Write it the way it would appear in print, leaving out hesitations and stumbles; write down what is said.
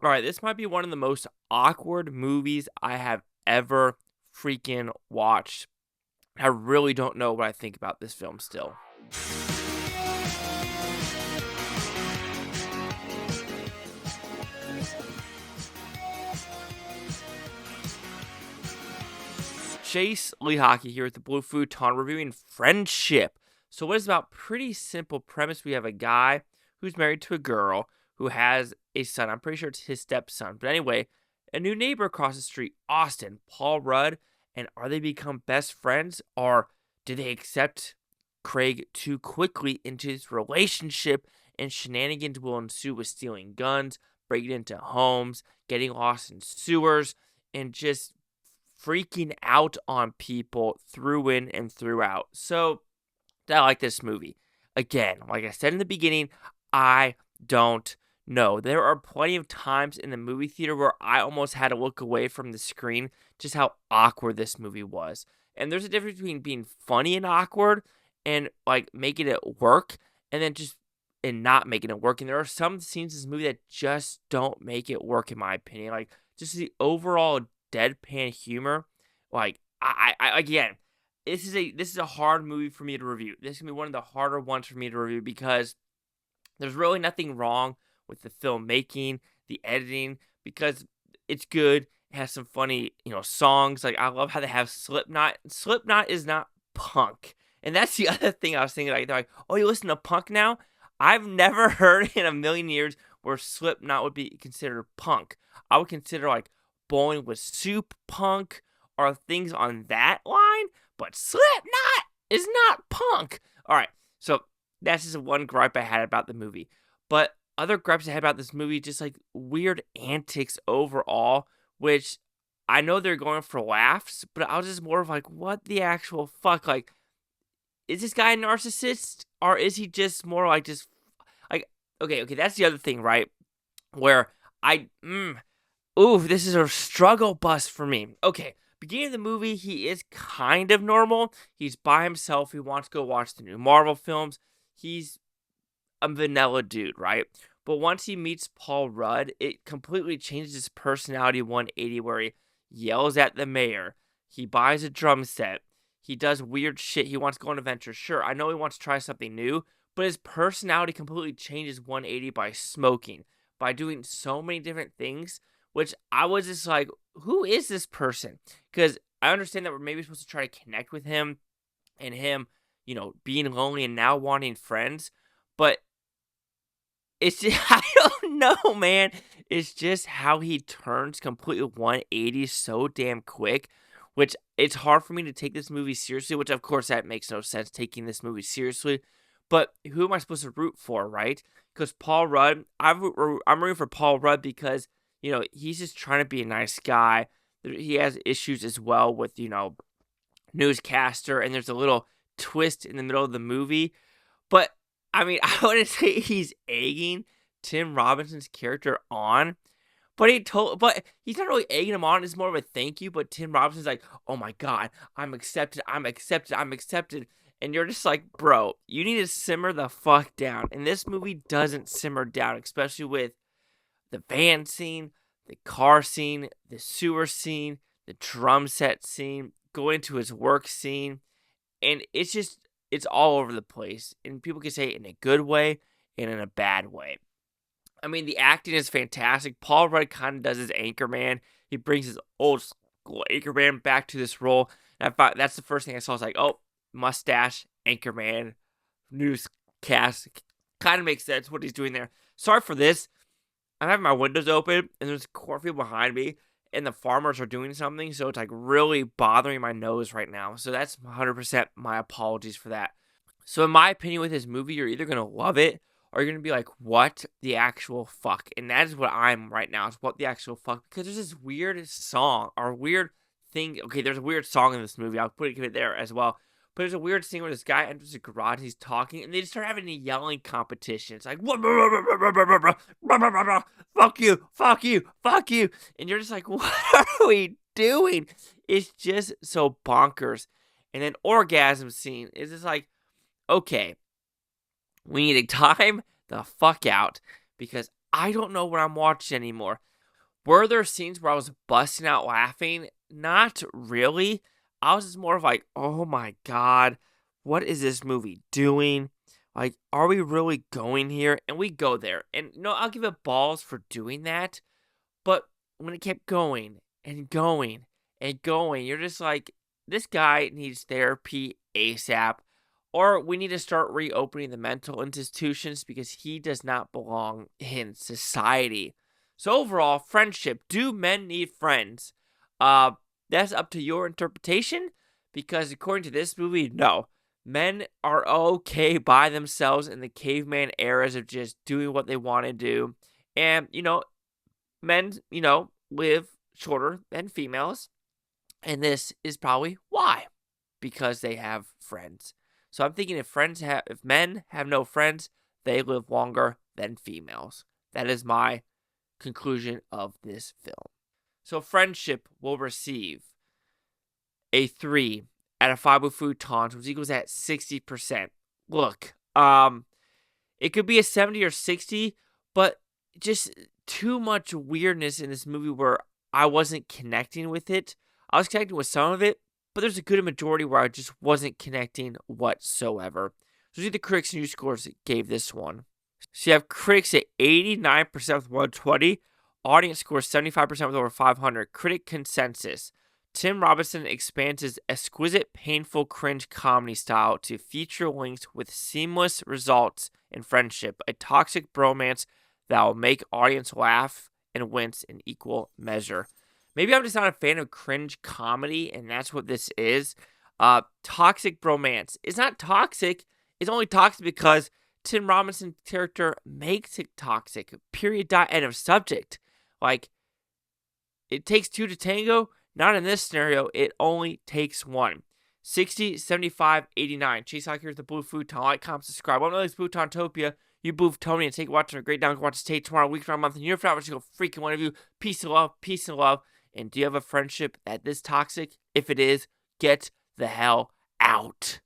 All right, this might be one of the most awkward movies I have ever freaking watched. I really don't know what I think about this film still. Chase Lee Hockey here with the Blue Futon reviewing Friendship. So what is about pretty simple premise? We have a guy who's married to a girl who has a son. I'm pretty sure it's his stepson. But anyway, a new neighbor across the street, Austin, Paul Rudd, and are they become best friends or do they accept Craig too quickly into his relationship and shenanigans will ensue with stealing guns, breaking into homes, getting lost in sewers, and just freaking out on people through in and throughout. So, I like this movie. Again, like I said in the beginning, I don't know. There are plenty of times in the movie theater where I almost had to look away from the screen just how awkward this movie was. And there's a difference between being funny and awkward and like making it work and then just and not making it work. And there are some scenes in this movie that just don't make it work in my opinion. Like just the overall deadpan humor. Like I again, this is a hard movie for me to review. This is gonna be one of the harder ones for me to review because there's really nothing wrong with the filmmaking, the editing, because it's good. It has some funny, songs. Like I love how they have Slipknot. Slipknot is not punk, and that's the other thing I was thinking. Like they're like, oh, you listen to punk now? I've never heard in a million years where Slipknot would be considered punk. I would consider like Bowling with Soup punk or things on that line, but Slipknot is not punk. All right, so that's just one gripe I had about the movie. But other gripes I had about this movie, just like weird antics overall, which I know they're going for laughs, but I was just more of like, what the actual fuck? Like, is this guy a narcissist? Or is he just more like just like okay, that's the other thing, right? Where this is a struggle bus for me. Okay, beginning of the movie, he is kind of normal. He's by himself. He wants to go watch the new Marvel films. He's a vanilla dude, right? But once he meets Paul Rudd, it completely changes his personality 180 where he yells at the mayor. He buys a drum set. He does weird shit. He wants to go on adventures. Sure, I know he wants to try something new, but his personality completely changes 180 by smoking, by doing so many different things, which I was just like, who is this person? Because I understand that we're maybe supposed to try to connect with him and him, being lonely and now wanting friends, but it's just, I don't know, man. It's just how he turns completely 180 so damn quick, which it's hard for me to take this movie seriously, which of course that makes no sense taking this movie seriously. But who am I supposed to root for, right? Because Paul Rudd, I'm rooting for Paul Rudd because, he's just trying to be a nice guy. He has issues as well with, newscaster, and there's a little twist in the middle of the movie. But I mean, I wouldn't say he's egging Tim Robinson's character on, but he's not really egging him on. It's more of a thank you. But Tim Robinson's like, oh my god, I'm accepted, I'm accepted, I'm accepted, and you're just like, bro, you need to simmer the fuck down. And this movie doesn't simmer down, especially with the van scene, the car scene, the sewer scene, the drum set scene, going to his work scene, and it's all over the place. And people can say it in a good way and in a bad way. I mean, the acting is fantastic. Paul Rudd kind of does his Anchorman. He brings his old school Anchorman back to this role. And I thought that's the first thing I saw. I was like, oh, mustache, Anchorman, newscast. Kind of makes sense what he's doing there. Sorry for this. I'm having my windows open, and there's a cornfield behind me, and the farmers are doing something, so it's like really bothering my nose right now. So that's 100% my apologies for that. So in my opinion with this movie, you're either going to love it or you're going to be like, what the actual fuck? And that is what I'm right now, is what the actual fuck. Because there's this weird song or weird thing. Okay, there's a weird song in this movie. I'll put it there as well. But there's a weird scene where this guy enters a garage, he's talking, and they just start having a yelling competition. It's like, fuck you, fuck you, fuck you. And you're just like, what are we doing? It's just so bonkers. And then orgasm scene is just like, okay, we need to time the fuck out because I don't know what I'm watching anymore. Were there scenes where I was busting out laughing? Not really. I was just more of like, oh my God, what is this movie doing? Like, are we really going here? And we go there. And, I'll give it balls for doing that. But when it kept going and going and going, you're just like, this guy needs therapy ASAP. Or we need to start reopening the mental institutions because he does not belong in society. So overall, friendship. Do men need friends? That's up to your interpretation because according to this movie, no. Men are okay by themselves in the caveman eras of just doing what they want to do. And, men, live shorter than females. And this is probably why. Because they have friends. So I'm thinking if men have no friends, they live longer than females. That is my conclusion of this film. So friendship will receive a 3 out of 5 with Futons, which equals at 60%. Look, it could be a 70 or 60, but just too much weirdness in this movie where I wasn't connecting with it. I was connecting with some of it, but there's a good majority where I just wasn't connecting whatsoever. So see the critics' news scores gave this one. So you have critics at 89% with 120, audience scores 75% with over 500. Critic consensus. Tim Robinson expands his exquisite, painful, cringe comedy style to feature links with seamless results in friendship, a toxic bromance that will make audience laugh and wince in equal measure. Maybe I'm just not a fan of cringe comedy, and that's what this is. Toxic bromance. It's not toxic. It's only toxic because Tim Robinson's character makes it toxic. Period. End of subject. Like, it takes two to tango. Not in this scenario. It only takes one. 60, 75, 89. Chase out here with the Blue Futon. Like, comment, subscribe. One of those Futontopia. You Blue Tony and take a watch on a great down. Watch Stay tomorrow, week, around month, and you're for single freaking one of you. Peace and love. Peace and love. And do you have a friendship that this toxic? If it is, get the hell out.